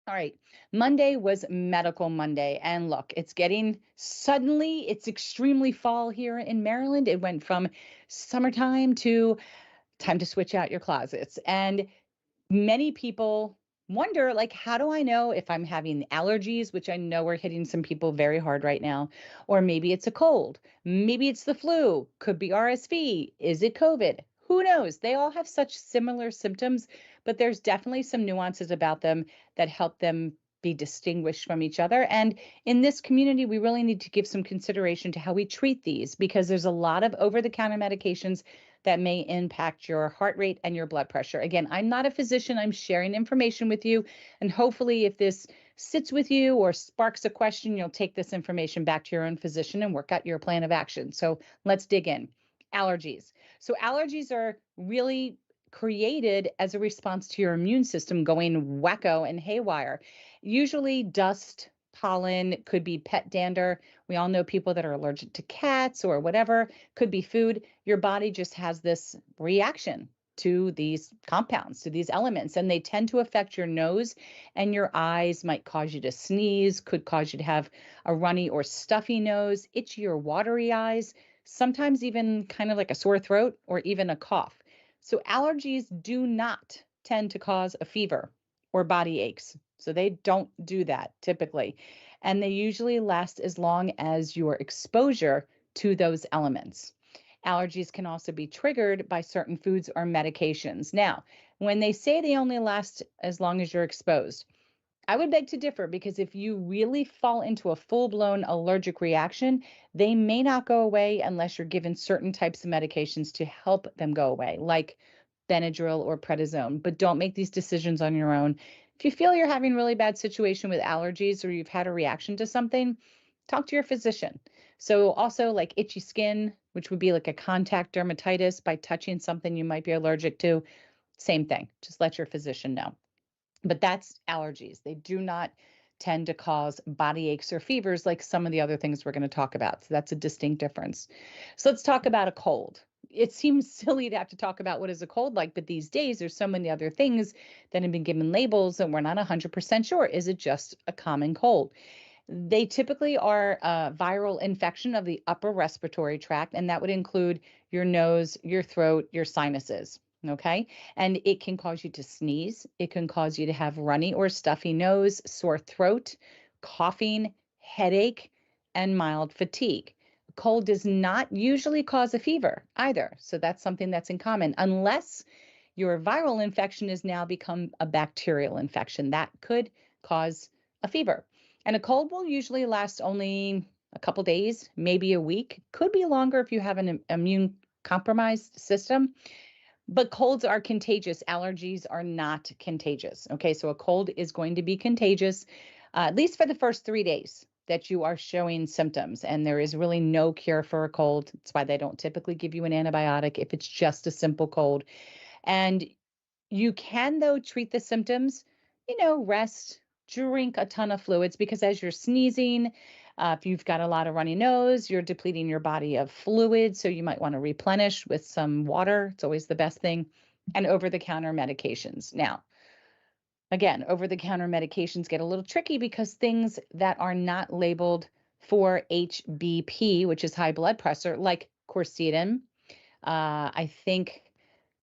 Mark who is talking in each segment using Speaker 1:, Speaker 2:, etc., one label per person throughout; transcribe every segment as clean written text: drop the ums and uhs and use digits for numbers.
Speaker 1: All right. Monday was Medical Monday. And look, it's extremely fall here in Maryland. It went from summertime to time to switch out your closets. And many people wonder, like, how do I know if I'm having allergies, which I know are hitting some people very hard right now, or maybe it's a cold, maybe it's the flu, could be RSV, is it COVID? Who knows? They all have such similar symptoms, but there's definitely some nuances about them that help them be distinguished from each other. And in this community, we really need to give some consideration to how we treat these because there's a lot of over the counter medications that may impact your heart rate and your blood pressure. Again, I'm not a physician. I'm sharing information with you. And hopefully, if this sits with you or sparks a question, you'll take this information back to your own physician and work out your plan of action. So let's dig in. Allergies. So, allergies are really created as a response to your immune system going wacko and haywire. Usually, dust, pollen, could be pet dander. We all know people that are allergic to cats or whatever, could be food. Your body just has this reaction to these compounds, to these elements, and they tend to affect your nose and your eyes, might cause you to sneeze, could cause you to have a runny or stuffy nose, itchy or watery eyes, sometimes even kind of like a sore throat or even a cough. So allergies do not tend to cause a fever or body aches. So they don't do that typically. And they usually last as long as your exposure to those elements. Allergies can also be triggered by certain foods or medications. Now, when they say they only last as long as you're exposed, I would beg to differ because if you really fall into a full blown allergic reaction, they may not go away unless you're given certain types of medications to help them go away, like Benadryl or prednisone. But don't make these decisions on your own. If you feel you're having a really bad situation with allergies or you've had a reaction to something, talk to your physician. So, also like itchy skin, which would be like a contact dermatitis by touching something you might be allergic to, same thing. Just let your physician know. But that's allergies. They do not tend to cause body aches or fevers like some of the other things we're going to talk about. So that's a distinct difference. So let's talk about a cold. It seems silly to have to talk about what is a cold like, but these days there's so many other things that have been given labels and we're not 100% sure. Is it just a common cold? They typically are a viral infection of the upper respiratory tract, and that would include your nose, your throat, your sinuses. Okay. And it can cause you to sneeze. It can cause you to have runny or stuffy nose, sore throat, coughing, headache, and mild fatigue. Cold does not usually cause a fever either. So that's something that's in common, unless your viral infection has now become a bacterial infection. That could cause a fever. And a cold will usually last only a couple days, maybe a week. Could be longer if you have an immune compromised system. But colds are contagious. Allergies are not contagious. Okay, so a cold is going to be contagious, at least for the first 3 days that you are showing symptoms. And there is really no cure for a cold. That's why they don't typically give you an antibiotic if it's just a simple cold. And you can, though, treat the symptoms, rest, drink a ton of fluids because as you're sneezing, if you've got a lot of runny nose, you're depleting your body of fluid. So you might want to replenish with some water. It's always the best thing. And over the counter medications. Now, again, over the counter medications get a little tricky because things that are not labeled for HBP, which is high blood pressure, like quercetin, I think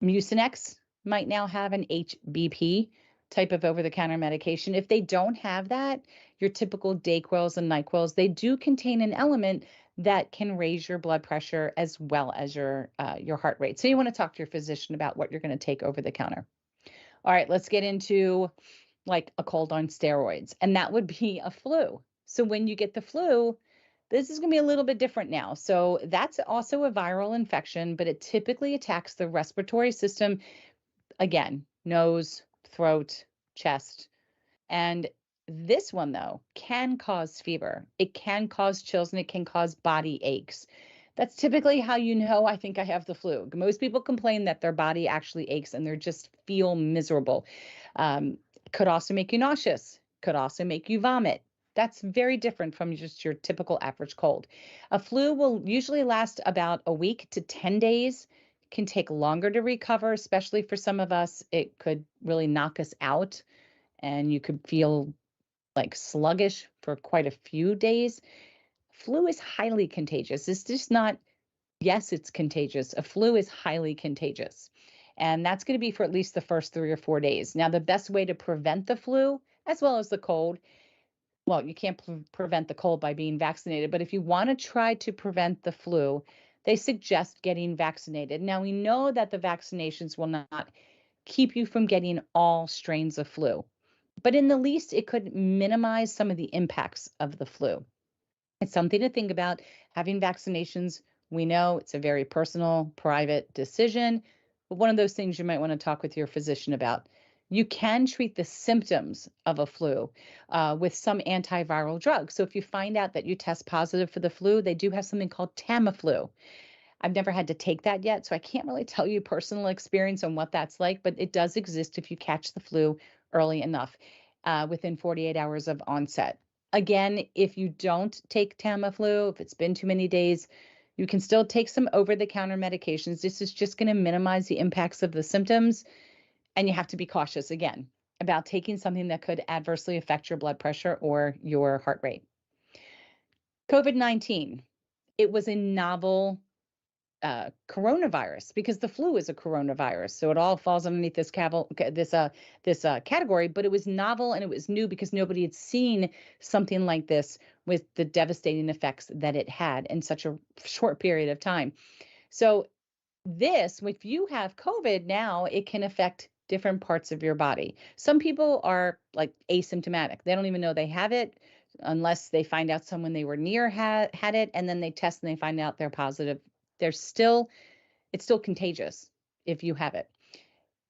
Speaker 1: Mucinex might now have an HBP type of over-the-counter medication. If they don't have that, your typical Dayquils and NyQuils, they do contain an element that can raise your blood pressure as well as your heart rate. So you want to talk to your physician about what you're going to take over the counter. All right, let's get into like a cold on steroids, and that would be a flu. So when you get the flu, this is going to be a little bit different now. So that's also a viral infection, but it typically attacks the respiratory system. Again, nose, throat, chest. And this one, though, can cause fever. It can cause chills and it can cause body aches. That's typically how you know I think I have the flu. Most people complain that their body actually aches and they just feel miserable. Could also make you nauseous, could also make you vomit. That's very different from just your typical average cold. A flu will usually last about a week to 10 days, can take longer to recover, especially for some of us. It could really knock us out and you could feel like sluggish for quite a few days. Flu is highly contagious. It's just not, yes, it's contagious. A flu is highly contagious. And that's going to be for at least the first 3 or 4 days. Now, the best way to prevent the flu, as well as the cold, well, you can't prevent the cold by being vaccinated, but if you want to try to prevent the flu, they suggest getting vaccinated. Now, we know that the vaccinations will not keep you from getting all strains of flu, but in the least, it could minimize some of the impacts of the flu. It's something to think about. Having vaccinations, we know it's a very personal, private decision, but one of those things you might want to talk with your physician about. You can treat the symptoms of a flu with some antiviral drugs. So if you find out that you test positive for the flu, they do have something called Tamiflu. I've never had to take that yet, so I can't really tell you personal experience on what that's like, but it does exist if you catch the flu early enough, within 48 hours of onset. Again, if you don't take Tamiflu, if it's been too many days, you can still take some over-the-counter medications. This is just going to minimize the impacts of the symptoms, and you have to be cautious again about taking something that could adversely affect your blood pressure or your heart rate. COVID-19, it was a novel coronavirus because the flu is a coronavirus, so it all falls underneath this category. But it was novel and it was new because nobody had seen something like this with the devastating effects that it had in such a short period of time. So if you have COVID now, it can affect different parts of your body. Some people are like asymptomatic; they don't even know they have it unless they find out someone they were near had it, and then they test and they find out they're positive. It's still contagious if you have it.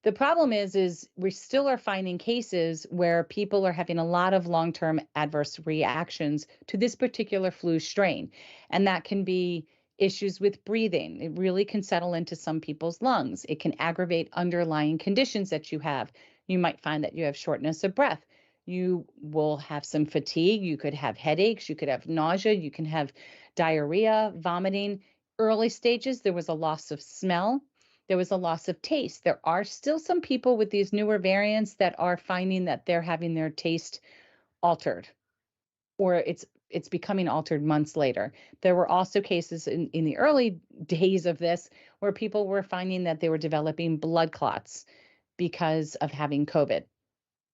Speaker 1: The problem is we still are finding cases where people are having a lot of long-term adverse reactions to this particular flu strain. And that can be issues with breathing. It really can settle into some people's lungs. It can aggravate underlying conditions that you have. You might find that you have shortness of breath. You will have some fatigue. You could have headaches. You could have nausea. You can have diarrhea, vomiting. Early stages, there was a loss of smell. There was a loss of taste. There are still some people with these newer variants that are finding that they're having their taste altered, or it's becoming altered months later. There were also cases in the early days of this where people were finding that they were developing blood clots because of having COVID.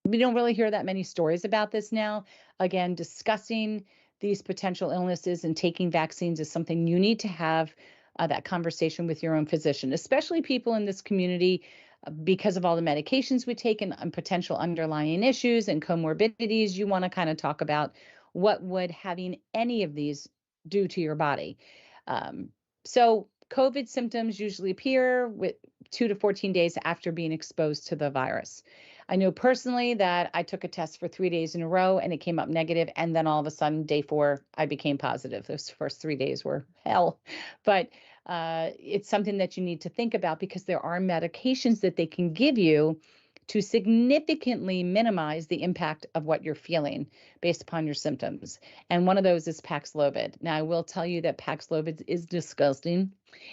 Speaker 1: We don't really hear that many stories about this now. Again, discussing these potential illnesses and taking vaccines is something you need to have that conversation with your own physician, especially people in this community, because of all the medications we take and potential underlying issues and comorbidities. You want to kind of talk about what would having any of these do to your body. So COVID symptoms usually appear with 2 to 14 days after being exposed to the virus. I know personally that I took a test for 3 days in a row and it came up negative, and then all of a sudden, day 4, I became positive. Those first 3 days were hell, but it's something that you need to think about because there are medications that they can give you to significantly minimize the impact of what you're feeling based upon your symptoms. And one of those is Paxlovid. Now, I will tell you that Paxlovid is disgusting.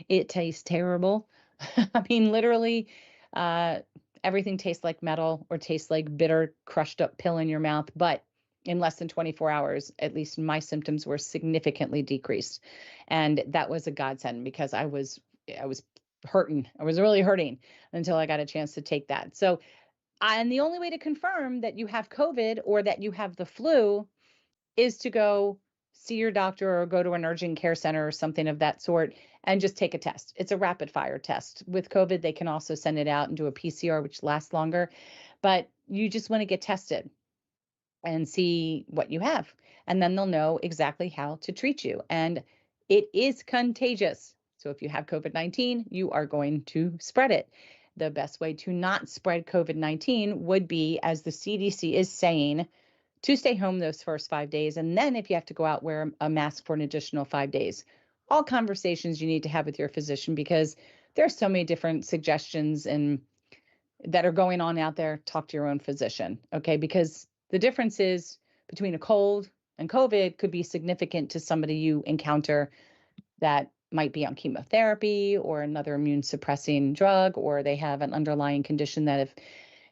Speaker 1: It tastes terrible. I mean, literally, everything tastes like metal or tastes like bitter, crushed up pill in your mouth. But in less than 24 hours, at least my symptoms were significantly decreased. And that was a godsend because I was hurting. I was really hurting until I got a chance to take that. So, and the only way to confirm that you have COVID or that you have the flu is to go see your doctor or go to an urgent care center or something of that sort and just take a test. It's a rapid fire test. With COVID, they can also send it out and do a PCR, which lasts longer. But you just want to get tested and see what you have. And then they'll know exactly how to treat you. And it is contagious. So if you have COVID-19, you are going to spread it. The best way to not spread COVID-19 would be, as the CDC is saying, to stay home those first 5 days. And then if you have to go out, wear a mask for an additional 5 days. All conversations you need to have with your physician because there's so many different suggestions and that are going on out there. Talk to your own physician, okay? Because the difference is between a cold and COVID could be significant to somebody you encounter that might be on chemotherapy or another immune suppressing drug, or they have an underlying condition that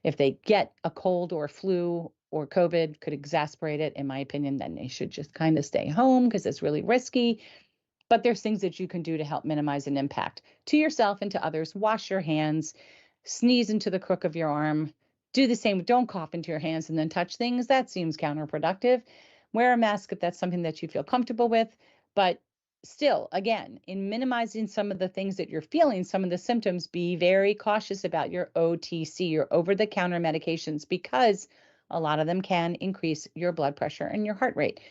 Speaker 1: If they get a cold or flu or COVID could exacerbate it, in my opinion, then they should just kind of stay home because it's really risky. But there's things that you can do to help minimize an impact to yourself and to others. Wash your hands, sneeze into the crook of your arm, do the same. Don't cough into your hands and then touch things. That seems counterproductive. Wear a mask if that's something that you feel comfortable with. But still, again, in minimizing some of the things that you're feeling, some of the symptoms, be very cautious about your OTC, your over the counter medications, because a lot of them can increase your blood pressure and your heart rate.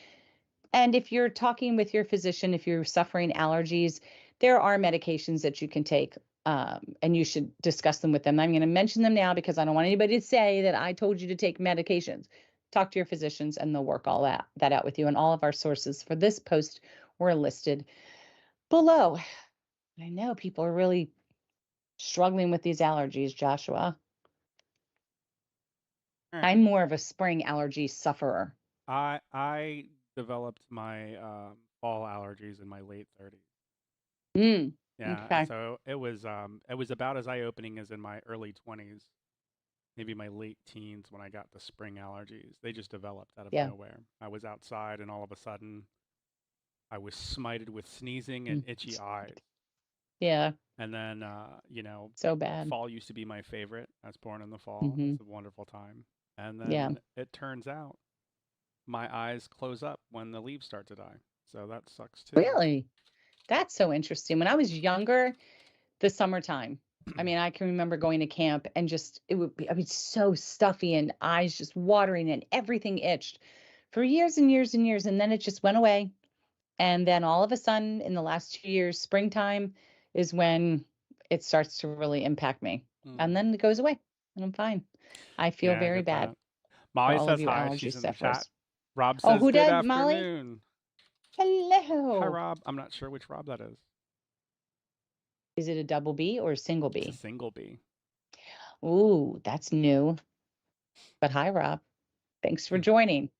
Speaker 1: And if you're talking with your physician, if you're suffering allergies, there are medications that you can take, and you should discuss them with them. I'm going to mention them now because I don't want anybody to say that I told you to take medications. Talk to your physicians and they'll work all that out with you. And all of our sources for this post were listed below. I know people are really struggling with these allergies, Joshua.
Speaker 2: All right.
Speaker 1: I'm more of a spring allergy sufferer.
Speaker 2: I developed my fall allergies in my late 30s.
Speaker 1: Mm,
Speaker 2: Yeah,
Speaker 1: okay.
Speaker 2: so it was about as eye-opening as in my early 20s, maybe my late teens when I got the spring allergies. They just developed out of
Speaker 1: Yeah.
Speaker 2: nowhere. I was outside and all of a sudden I was smited with sneezing and
Speaker 1: Mm,
Speaker 2: itchy eyes.
Speaker 1: yeah.
Speaker 2: And then
Speaker 1: So bad.
Speaker 2: fall used to be my favorite. I was born in the fall.
Speaker 1: Hmm.
Speaker 2: It's a wonderful time. And
Speaker 1: Yeah.
Speaker 2: then it turns out my eyes close up when the leaves start to die. So that sucks too.
Speaker 1: Really? That's so interesting. When I was younger, the summertime, I mean, I can remember going to camp and just it would be, I mean, so stuffy and eyes just watering and everything itched for years and years and years. And then it just went away. And then all of a sudden, in the last 2 years, springtime is when it starts to really impact me. And
Speaker 2: Hmm.
Speaker 1: then it goes away and I'm fine. I feel
Speaker 2: Yeah, I
Speaker 1: very
Speaker 2: get
Speaker 1: bad
Speaker 2: that.
Speaker 1: for
Speaker 2: Molly
Speaker 1: all of
Speaker 2: says
Speaker 1: you
Speaker 2: hi.
Speaker 1: allergy
Speaker 2: She's in the chat.
Speaker 1: sufferers.
Speaker 2: Rob
Speaker 1: Oh,
Speaker 2: says
Speaker 1: who
Speaker 2: good
Speaker 1: did? Molly?
Speaker 2: afternoon. Hi,
Speaker 1: Hello.
Speaker 2: Rob. I'm not sure which Rob that is.
Speaker 1: Is it a double B or a single
Speaker 2: It's a
Speaker 1: B?
Speaker 2: single B.
Speaker 1: Ooh, that's new. But hi, Rob. Thanks for joining.